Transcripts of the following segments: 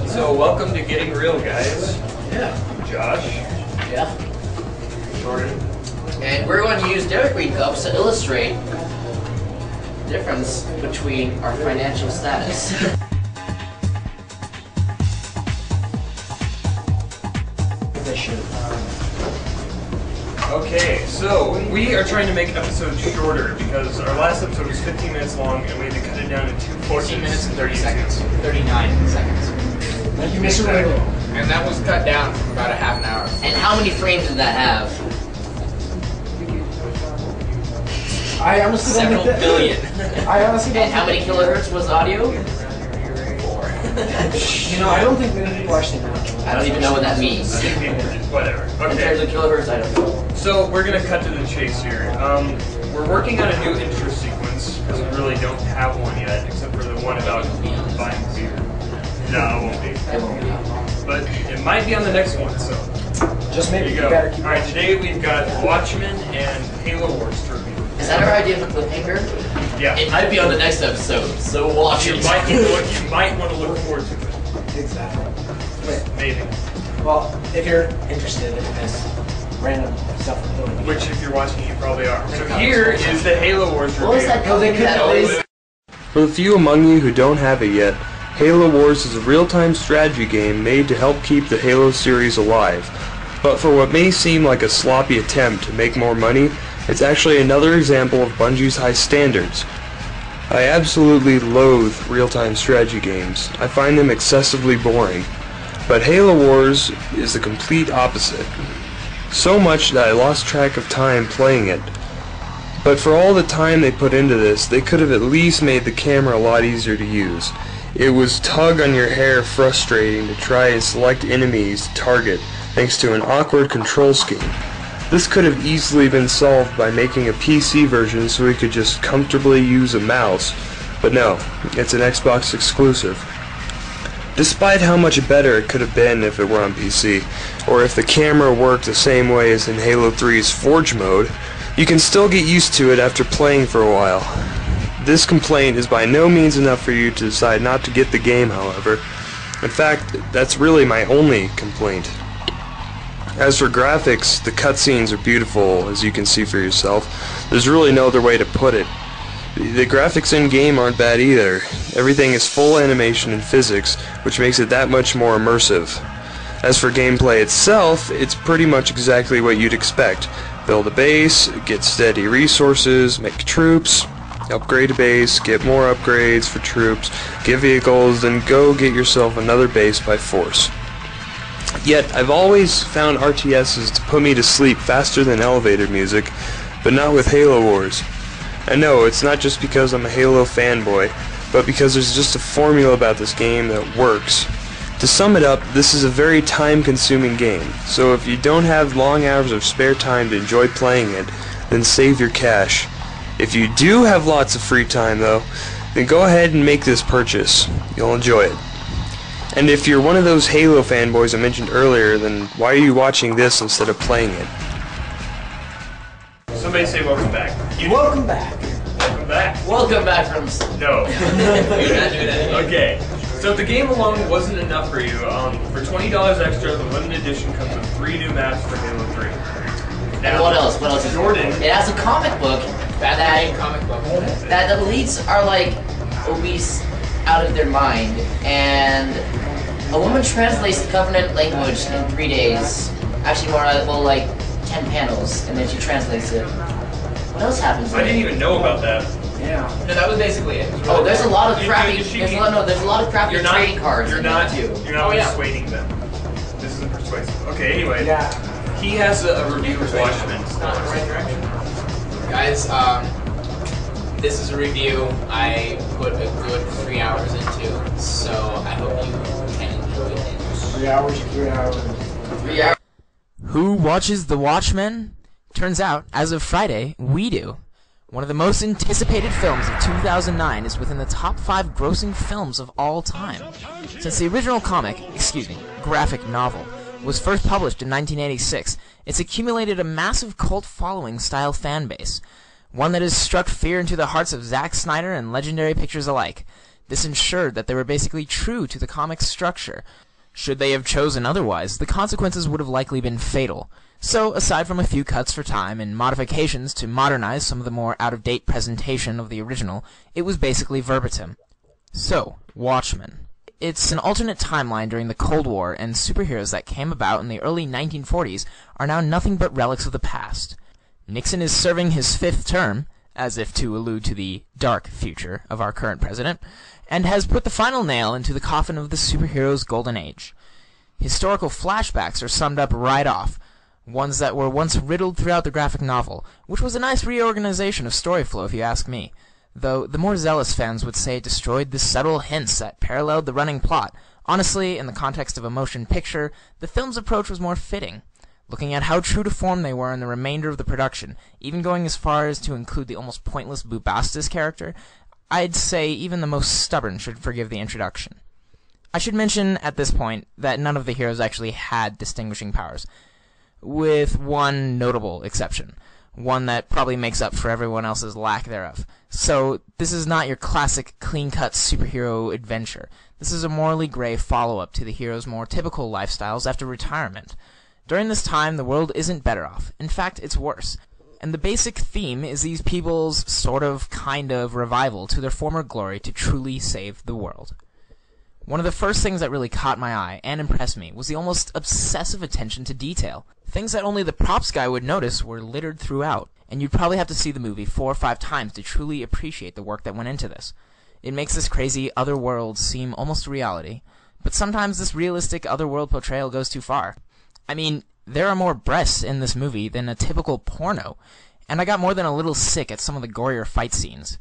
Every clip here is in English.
So welcome to Getting Real, guys. Yeah. Josh. Yeah. Jordan. And we're going to use Dairy Queen cups to illustrate the difference between our financial status. Okay, so we are trying to make episodes shorter because our last episode was 15 minutes long and we had to cut it down to 14 minutes and 30 seconds. 39 seconds. Thank you, Mr. Rainbow. And that was cut down from about a half an hour. And how many frames did that have? I honestly don't Several think that, billion. I honestly don't And how many think kilohertz was audio? 4. you know, I don't think many people actually know. I don't even know what that means. Whatever. In terms Okay. of kilohertz, I don't know. So we're gonna cut to the chase here. We're working on a new intro sequence because we really don't have one yet, except for the one about buying beer. No, it won't be. It won't be. But it might be on the next one. So Just there maybe you you go. better keep All right, watching. today we've got Watchmen and Halo Wars to review. Is that our idea for cliffhanger? Yeah. It might be on the next episode, so watch You it. might want to look forward to it. Exactly. Wait, Maybe. well, if you're interested in this random stuff, Which, if you're watching, you probably are. So here is the Halo Wars review. What was that company that always... For the few among you who don't have it yet, Halo Wars is a real-time strategy game made to help keep the Halo series alive. But for what may seem like a sloppy attempt to make more money, it's actually another example of Bungie's high standards. I absolutely loathe real-time strategy games. I find them excessively boring. But Halo Wars is the complete opposite. So much that I lost track of time playing it. But for all the time they put into this, they could have at least made the camera a lot easier to use. It was tug on your hair frustrating to try and select enemies to target thanks to an awkward control scheme. This could have easily been solved by making a PC version so we could just comfortably use a mouse, but no, it's an Xbox exclusive. Despite how much better it could have been if it were on PC, or if the camera worked the same way as in Halo 3's Forge mode, you can still get used to it after playing for a while. This complaint is by no means enough for you to decide not to get the game, however. In fact, that's really my only complaint. As for graphics, the cutscenes are beautiful, as you can see for yourself. There's really no other way to put it. The graphics in-game aren't bad either. Everything is full animation and physics, which makes it that much more immersive. As for gameplay itself, it's pretty much exactly what you'd expect. Build a base, get steady resources, make troops, upgrade a base, get more upgrades for troops, get vehicles, then go get yourself another base by force. Yet, I've always found RTSs to put me to sleep faster than elevator music, but not with Halo Wars. I know, it's not just because I'm a Halo fanboy, but because there's just a formula about this game that works. To sum it up, this is a very time-consuming game, so if you don't have long hours of spare time to enjoy playing it, then save your cash. If you do have lots of free time though, then go ahead and make this purchase. You'll enjoy it. And if you're one of those Halo fanboys I mentioned earlier, then why are you watching this instead of playing it? Somebody say welcome back. Welcome back. Welcome back. Welcome back from... No. You're not doing anything. Okay. So if the game alone wasn't enough for you, for $20 extra, the limited edition comes with 3 new maps for Halo 3. And what else? What else is Jordan. It has a comic book that Comic book. that the leads are like obese out of their mind, and a woman translates the Covenant language in 3 days. Actually, more like 10 panels, and then she translates it. What else happens? I didn't even know about that. Yeah. No, that was basically it. Oh, there's a lot of crappy. Did she- There's a lot of crappy You're not, trading cards. you're in not, there, too. you're not Oh, yeah. persuading them. This isn't persuasive. Okay, anyway. Yeah. He has a review of Watchmen. It's not in the right direction. Guys, this is a review I put a good 3 hours into, so I hope you can enjoy it. 3 hours, 3 hours. 3 hours. Who watches The Watchmen? Turns out, as of Friday, we do. One of the most anticipated films of 2009 is within the top 5 grossing films of all time. Since the original graphic novel, was first published in 1986, it's accumulated a massive cult following style fan base, one that has struck fear into the hearts of Zack Snyder and Legendary Pictures alike. This ensured that they were basically true to the comic's structure. Should they have chosen otherwise, the consequences would have likely been fatal. So, aside from a few cuts for time and modifications to modernize some of the more out-of-date presentation of the original, it was basically verbatim. So, Watchmen. It's an alternate timeline during the Cold War, and superheroes that came about in the early 1940s are now nothing but relics of the past. Nixon is serving his 5th term, as if to allude to the dark future of our current president, and has put the final nail into the coffin of the superheroes' golden age. Historical flashbacks are summed up right off, ones that were once riddled throughout the graphic novel, which was a nice reorganization of story flow if you ask me, though the more zealous fans would say it destroyed the subtle hints that paralleled the running plot. Honestly, in the context of a motion picture, the film's approach was more fitting, looking at how true to form they were in the remainder of the production, even going as far as to include the almost pointless Bubastis character. I'd say even the most stubborn should forgive the introduction. I should mention at this point that none of the heroes actually had distinguishing powers, with one notable exception, one that probably makes up for everyone else's lack thereof. So, this is not your classic clean-cut superhero adventure. This is a morally gray follow-up to the hero's more typical lifestyles after retirement. During this time, the world isn't better off. In fact, it's worse. And the basic theme is these people's sort of, kind of, revival to their former glory to truly save the world. One of the first things that really caught my eye and impressed me was the almost obsessive attention to detail. Things that only the props guy would notice were littered throughout, and you'd probably have to see the movie 4 or 5 times to truly appreciate the work that went into this. It makes this crazy other world seem almost reality, but sometimes this realistic otherworld portrayal goes too far. I mean, there are more breasts in this movie than a typical porno, and I got more than a little sick at some of the gorier fight scenes.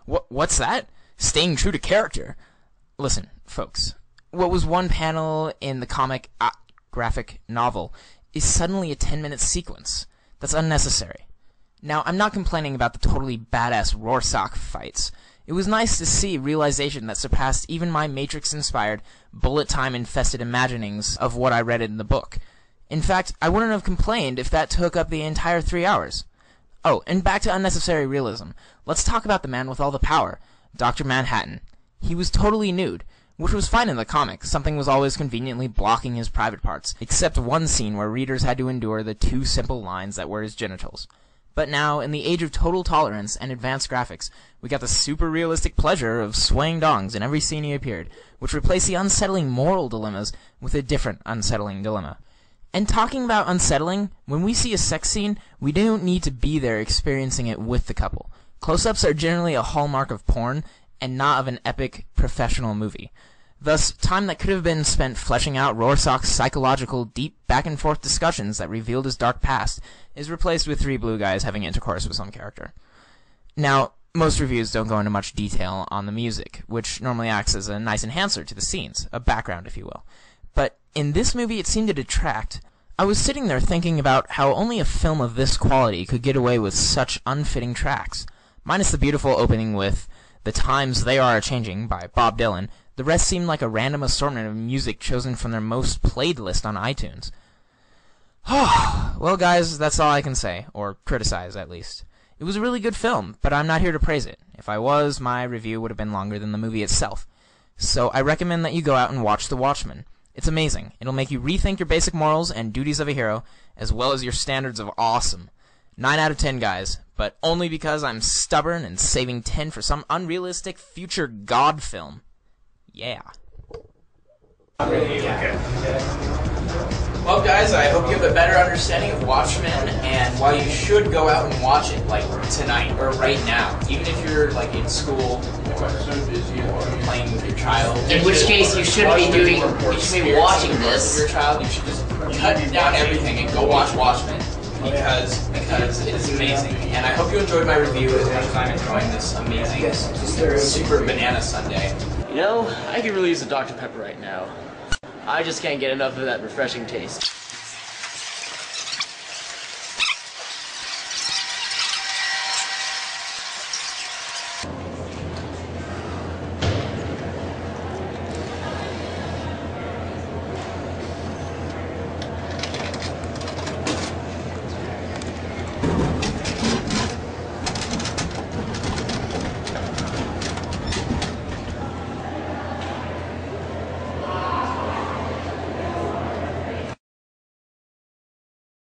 What's that? Staying true to character. Listen, folks, what was one panel in the comic graphic novel is suddenly a 10-minute sequence. That's unnecessary. Now, I'm not complaining about the totally badass Rorschach fights. It was nice to see realization that surpassed even my Matrix-inspired, bullet-time-infested imaginings of what I read in the book. In fact, I wouldn't have complained if that took up the entire 3 hours. Oh, and back to unnecessary realism. Let's talk about the man with all the power, Dr. Manhattan. He was totally nude, which was fine in the comic. Something was always conveniently blocking his private parts, except one scene where readers had to endure the 2 simple lines that were his genitals. But now, in the age of total tolerance and advanced graphics, we got the super realistic pleasure of swaying dongs in every scene he appeared, which replaced the unsettling moral dilemmas with a different unsettling dilemma. And talking about unsettling, when we see a sex scene, we don't need to be there experiencing it with the couple. Close-ups are generally a hallmark of porn, and not of an epic, professional movie. Thus, time that could have been spent fleshing out Rorschach's psychological, deep, back-and-forth discussions that revealed his dark past is replaced with 3 blue guys having intercourse with some character. Now, most reviews don't go into much detail on the music, which normally acts as a nice enhancer to the scenes, a background, if you will. But in this movie, it seemed to detract. I was sitting there thinking about how only a film of this quality could get away with such unfitting tracks. Minus the beautiful opening with "The Times They Are A-Changing" by Bob Dylan, the rest seemed like a random assortment of music chosen from their most played list on iTunes. Well, guys, that's all I can say, or criticize at least. It was a really good film, but I'm not here to praise it. If I was, my review would have been longer than the movie itself. So I recommend that you go out and watch The Watchmen. It's amazing. It'll make you rethink your basic morals and duties of a hero, as well as your standards of awesome. 9 out of 10, guys, but only because I'm stubborn and saving 10 for some unrealistic future god film. Yeah. Well, guys, I hope you have a better understanding of Watchmen and why you should go out and watch it, like, tonight or right now. Even if you're, like, in school or playing with your child. In which case, you shouldn't be watching this. With your child, you should just cut down everything and go watch Watchmen. Because it is amazing. And I hope you enjoyed my review as much as I'm enjoying this amazing Super Banana Sundae. You know, I could really use a Dr. Pepper right now. I just can't get enough of that refreshing taste.